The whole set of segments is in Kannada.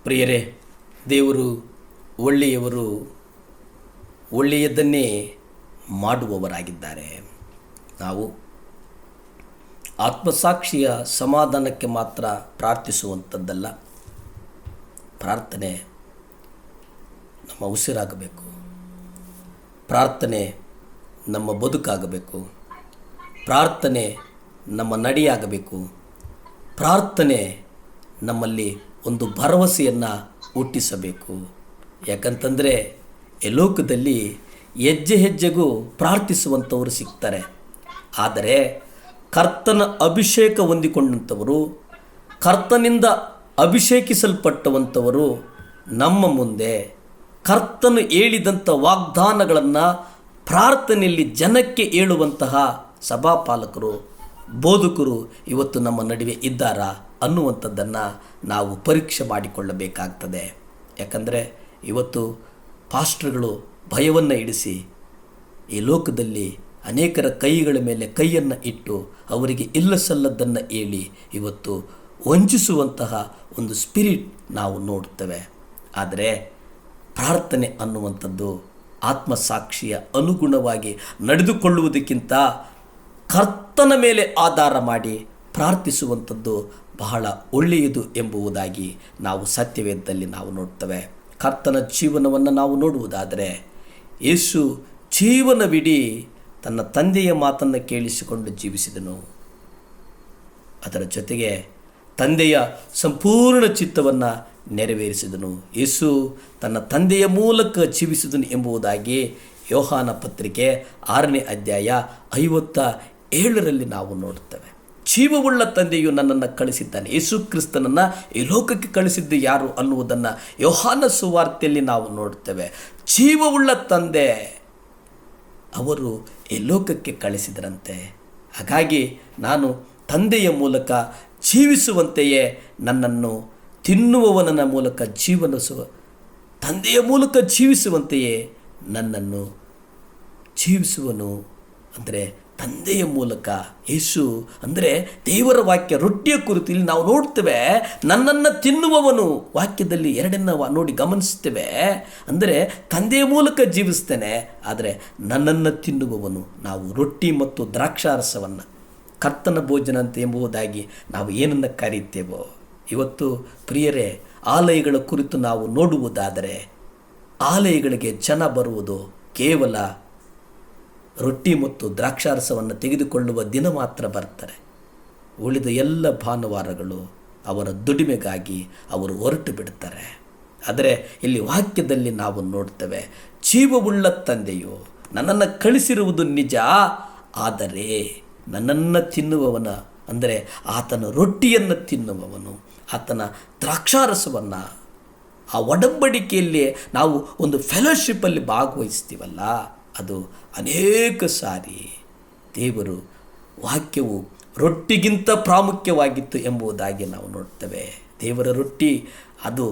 ಪ್ರಿಯರೇ, ದೇವರು ಒಳ್ಳೆಯವರು, ಒಳ್ಳೆಯದನ್ನೇ ಮಾಡುವವರಾಗಿದ್ದಾರೆ. ನಾವು ಆತ್ಮಸಾಕ್ಷಿಯ ಸಮಾಧಾನಕ್ಕೆ ಮಾತ್ರ ಪ್ರಾರ್ಥಿಸುವಂಥದ್ದಲ್ಲ. ಪ್ರಾರ್ಥನೆ ನಮ್ಮ ಉಸಿರಾಗಬೇಕು, ಪ್ರಾರ್ಥನೆ ನಮ್ಮ ಬದುಕಾಗಬೇಕು, ಪ್ರಾರ್ಥನೆ ನಮ್ಮ ನಡೆಯಾಗಬೇಕು, ಪ್ರಾರ್ಥನೆ ನಮ್ಮಲ್ಲಿ ಒಂದು ಭರವಸೆಯನ್ನು ಹುಟ್ಟಿಸಬೇಕು. ಯಾಕಂತಂದರೆ ಈ ಲೋಕದಲ್ಲಿ ಹೆಜ್ಜೆ ಹೆಜ್ಜೆಗೂ ಪ್ರಾರ್ಥಿಸುವಂಥವರು ಸಿಗ್ತಾರೆ. ಆದರೆ ಕರ್ತನ ಅಭಿಷೇಕ ಹೊಂದಿಕೊಂಡಂಥವರು, ಕರ್ತನಿಂದ ಅಭಿಷೇಕಿಸಲ್ಪಟ್ಟವಂಥವರು ನಮ್ಮ ಮುಂದೆ ಕರ್ತನು ಹೇಳಿದಂಥ ವಾಗ್ದಾನಗಳನ್ನು ಪ್ರಾರ್ಥನೆಯಲ್ಲಿ ಜನಕ್ಕೆ ಹೇಳುವಂತಹ ಸಭಾಪಾಲಕರು, ಬೋಧಕರು ಇವತ್ತು ನಮ್ಮ ನಡುವೆ ಇದ್ದಾರಾ ಅನ್ನುವಂಥದ್ದನ್ನು ನಾವು ಪರೀಕ್ಷೆ ಮಾಡಿಕೊಳ್ಳಬೇಕಾಗ್ತದೆ. ಯಾಕಂದರೆ ಇವತ್ತು ಪಾಸ್ಟರ್ಗಳು ಭಯವನ್ನು ಇಡಿಸಿ ಈ ಲೋಕದಲ್ಲಿ ಅನೇಕರ ಕೈಗಳ ಮೇಲೆ ಕೈಯನ್ನು ಇಟ್ಟು ಅವರಿಗೆ ಇಲ್ಲಸಲ್ಲದ್ದನ್ನು ಹೇಳಿ ಇವತ್ತು ವಂಚಿಸುವಂತಹ ಒಂದು ಸ್ಪಿರಿಟ್ ನಾವು ನೋಡ್ತೇವೆ. ಆದರೆ ಪ್ರಾರ್ಥನೆ ಅನ್ನುವಂಥದ್ದು ಆತ್ಮಸಾಕ್ಷಿಯ ಅನುಗುಣವಾಗಿ ನಡೆದುಕೊಳ್ಳುವುದಕ್ಕಿಂತ ಕರ್ತನ ಮೇಲೆ ಆಧಾರ ಮಾಡಿ ಪ್ರಾರ್ಥಿಸುವಂಥದ್ದು ಬಹಳ ಒಳ್ಳೆಯದು ಎಂಬುದಾಗಿ ನಾವು ಸತ್ಯವೇದದಲ್ಲಿ ನಾವು ನೋಡ್ತೇವೆ. ಕರ್ತನ ಜೀವನವನ್ನು ನಾವು ನೋಡುವುದಾದರೆ, ಯೇಸು ಜೀವನವಿಡೀ ತನ್ನ ತಂದೆಯ ಮಾತನ್ನು ಕೇಳಿಸಿಕೊಂಡು ಜೀವಿಸಿದನು. ಅದರ ಜೊತೆಗೆ ತಂದೆಯ ಸಂಪೂರ್ಣ ಚಿತ್ತವನ್ನು ನೆರವೇರಿಸಿದನು. ಯೇಸು ತನ್ನ ತಂದೆಯ ಮೂಲಕ ಜೀವಿಸಿದನು ಎಂಬುದಾಗಿ ಯೋಹಾನ ಪತ್ರಿಕೆ 6ನೇ ಅಧ್ಯಾಯ 57ರಲ್ಲಿ ನಾವು ನೋಡುತ್ತೇವೆ. ಜೀವವುಳ್ಳ ತಂದೆಯು ನನ್ನನ್ನು ಕಳಿಸಿದ್ದಾನೆ. ಯೇಸು ಕ್ರಿಸ್ತನನ್ನು ಈ ಲೋಕಕ್ಕೆ ಕಳಿಸಿದ್ದು ಯಾರು ಅನ್ನುವುದನ್ನು ಯೋಹಾನ ಸುವಾರ್ತೆಯಲ್ಲಿ ನಾವು ನೋಡ್ತೇವೆ. ಜೀವವುಳ್ಳ ತಂದೆ ಅವರು ಈ ಲೋಕಕ್ಕೆ ಕಳಿಸಿದರಂತೆ. ಹಾಗಾಗಿ ನಾನು ತಂದೆಯ ಮೂಲಕ ಜೀವಿಸುವಂತೆಯೇ ನನ್ನನ್ನು ತಿನ್ನುವವನ ಮೂಲಕ ತಂದೆಯ ಮೂಲಕ ಜೀವಿಸುವಂತೆಯೇ ನನ್ನನ್ನು ಜೀವಿಸುವನು. ಅಂದರೆ ತಂದೆಯ ಮೂಲಕ ಯೇಸು ಅಂದರೆ ದೇವರ ವಾಕ್ಯ ರೊಟ್ಟಿಯ ಕುರಿತು ಇಲ್ಲಿ ನಾವು ನೋಡ್ತೇವೆ. ನನ್ನನ್ನು ತಿನ್ನುವವನು, ವಾಕ್ಯದಲ್ಲಿ ಎರಡನ್ನ ನೋಡಿ ಗಮನಿಸ್ತೇವೆ. ಅಂದರೆ ತಂದೆಯ ಮೂಲಕ ಜೀವಿಸ್ತೇನೆ, ಆದರೆ ನನ್ನನ್ನು ತಿನ್ನುವವನು, ನಾವು ರೊಟ್ಟಿ ಮತ್ತು ದ್ರಾಕ್ಷಾರಸವನ್ನು ಕರ್ತನ ಭೋಜನ ಅಂತ ಎಂಬುದಾಗಿ ನಾವು ಏನನ್ನು ಕರೀತೇವೋ. ಇವತ್ತು ಪ್ರಿಯರೇ, ಆಲಯಗಳ ಕುರಿತು ನಾವು ನೋಡುವುದಾದರೆ ಆಲಯಗಳಿಗೆ ಜನ ಬರುವುದು ಕೇವಲ ರೊಟ್ಟಿ ಮತ್ತು ದ್ರಾಕ್ಷಾರಸವನ್ನು ತೆಗೆದುಕೊಳ್ಳುವ ದಿನ ಮಾತ್ರ ಬರ್ತಾರೆ. ಉಳಿದ ಎಲ್ಲ ಭಾನುವಾರಗಳು ಅವರ ದುಡಿಮೆಗಾಗಿ ಅವರು ಹೊರಟು ಬಿಡ್ತಾರೆ. ಆದರೆ ಇಲ್ಲಿ ವಾಕ್ಯದಲ್ಲಿ ನಾವು ನೋಡ್ತೇವೆ, ಜೀವವುಳ್ಳ ತಂದೆಯು ನನ್ನನ್ನು ಕಳಿಸಿರುವುದು ನಿಜ, ಆದರೆ ನನ್ನನ್ನು ತಿನ್ನುವವನ, ಅಂದರೆ ಆತನ ರೊಟ್ಟಿಯನ್ನು ತಿನ್ನುವವನು, ಆತನ ದ್ರಾಕ್ಷಾರಸವನ್ನು, ಆ ಒಡಂಬಡಿಕೆಯಲ್ಲಿ ನಾವು ಒಂದು ಫೆಲೋಶಿಪ್ಪಲ್ಲಿ ಭಾಗವಹಿಸ್ತೀವಲ್ಲ, ಅದು ಅನೇಕ ಸಾರಿ ದೇವರು ವಾಕ್ಯವು ರೊಟ್ಟಿಗಿಂತ ಪ್ರಾಮುಖ್ಯವಾಗಿತ್ತು ಎಂಬುದಾಗಿ ನಾವು ನೋಡ್ತೇವೆ. ದೇವರ ರೊಟ್ಟಿ ಅದು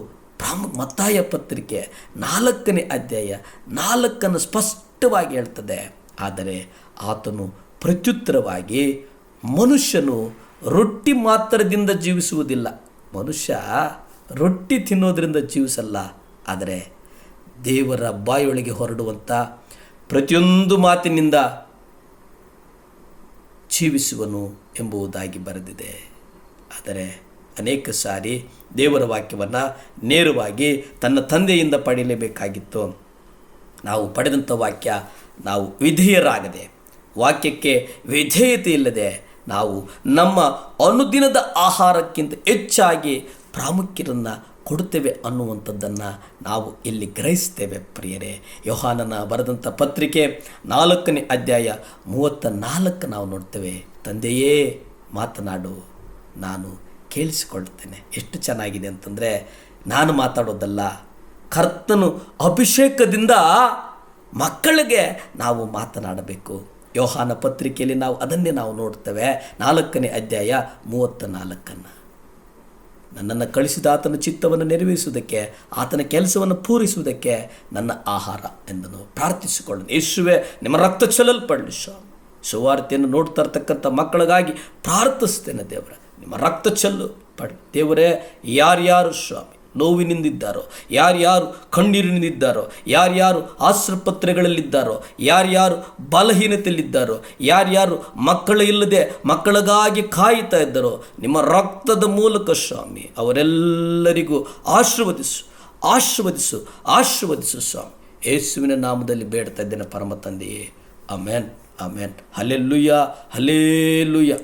ಮತ್ತಾಯ ಪತ್ರಿಕೆ 4ನೇ ಅಧ್ಯಾಯ 4 ಸ್ಪಷ್ಟವಾಗಿ ಹೇಳ್ತದೆ. ಆದರೆ ಆತನು ಪ್ರತ್ಯುತ್ತರವಾಗಿ, ಮನುಷ್ಯನು ರೊಟ್ಟಿ ಮಾತ್ರದಿಂದ ಜೀವಿಸುವುದಿಲ್ಲ. ಮನುಷ್ಯ ರೊಟ್ಟಿ ತಿನ್ನೋದ್ರಿಂದ ಜೀವಿಸಲ್ಲ, ಆದರೆ ದೇವರ ಬಾಯೊಳಗೆ ಹೊರಡುವಂಥ ಪ್ರತಿಯೊಂದು ಮಾತಿನಿಂದ ಜೀವಿಸುವನು ಎಂಬುದಾಗಿ ಬರೆದಿದೆ. ಆದರೆ ಅನೇಕ ಸಾರಿ ದೇವರ ವಾಕ್ಯವನ್ನು ನೇರವಾಗಿ ತನ್ನ ತಂದೆಯಿಂದ ಪಡೆಯಲೇಬೇಕಾಗಿತ್ತು. ನಾವು ಪಡೆದಂಥ ವಾಕ್ಯ ನಾವು ವಿಧೇಯರಾಗದೆ, ವಾಕ್ಯಕ್ಕೆ ವಿಧೇಯತೆ ಇಲ್ಲದೆ ನಾವು ನಮ್ಮ ಅನುದಿನದ ಆಹಾರಕ್ಕಿಂತ ಹೆಚ್ಚಾಗಿ ಪ್ರಾಮುಖ್ಯವನ್ನು ಕೊಡುತ್ತೇವೆ ಅನ್ನುವಂಥದ್ದನ್ನು ನಾವು ಇಲ್ಲಿ ಗ್ರಹಿಸ್ತೇವೆ. ಪ್ರಿಯರೇ, ಯೋಹಾನನ ಬರೆದಂಥ ಪತ್ರಿಕೆ 4ನೇ ಅಧ್ಯಾಯ 34 ನಾವು ನೋಡ್ತೇವೆ. ತಂದೆಯೇ ಮಾತನಾಡು, ನಾನು ಕೇಳಿಸಿಕೊಳ್ತೇನೆ. ಎಷ್ಟು ಚೆನ್ನಾಗಿದೆ ಅಂತಂದರೆ, ನಾನು ಮಾತಾಡೋದಲ್ಲ, ಕರ್ತನು ಅಭಿಷೇಕದಿಂದ ಮಕ್ಕಳಿಗೆ ನಾವು ಮಾತನಾಡಬೇಕು. ಯೋಹಾನ ಪತ್ರಿಕೆಯಲ್ಲಿ ನಾವು ಅದನ್ನೇ ನಾವು ನೋಡ್ತೇವೆ. 4ನೇ ಅಧ್ಯಾಯ 34. ನನ್ನನ್ನು ಕಳಿಸಿದ ಆತನ ಚಿತ್ತವನ್ನು ನೆರವೇರಿಸುವುದಕ್ಕೆ, ಆತನ ಕೆಲಸವನ್ನು ಪೂರೈಸುವುದಕ್ಕೆ ನನ್ನ ಆಹಾರ ಎಂದನು ಪ್ರಾರ್ಥಿಸಿಕೊಳ್ಳು. ಯೇಸುವೆ, ನಿಮ್ಮ ರಕ್ತ ಚೆಲ್ಲಲ್ಪಡಲಿ ಸ್ವಾಮಿ. ಸುವಾರ್ತೆಯನ್ನು ನೋಡ್ತಾ ಇರ್ತಕ್ಕಂಥ ಮಕ್ಕಳಿಗಾಗಿ ಪ್ರಾರ್ಥಿಸ್ತೇನೆ ದೇವರೇ, ನಿಮ್ಮ ರಕ್ತ ಚೆಲ್ಲು ಪಡಿ ದೇವರೇ. ಯಾರ್ಯಾರು ಸ್ವಾಮಿ ನೋವಿನಿಂದಿದ್ದಾರೋ, ಯಾರ್ಯಾರು ಕಣ್ಣೀರಿನಿಂದಿದ್ದಾರೋ, ಯಾರ್ಯಾರು ಆಸ್ಪತ್ರೆಗಳಲ್ಲಿದ್ದಾರೋ, ಯಾರ್ಯಾರು ಬಲಹೀನತೆಯಲ್ಲಿದ್ದಾರೋ, ಯಾರ್ಯಾರು ಇಲ್ಲದೆ ಮಕ್ಕಳಿಗಾಗಿ ಕಾಯುತ್ತಾ ಇದ್ದಾರೋ, ನಿಮ್ಮ ರಕ್ತದ ಮೂಲಕ ಸ್ವಾಮಿ ಅವರೆಲ್ಲರಿಗೂ ಆಶೀರ್ವದಿಸು ಸ್ವಾಮಿ. ಯೇಸುವಿನ ನಾಮದಲ್ಲಿ ಬೇಡ್ತಾ ಇದ್ದೇನೆ ಪರಮ ತಂದೆಯೇ. Amen, amen. Hallelujah, hallelujah.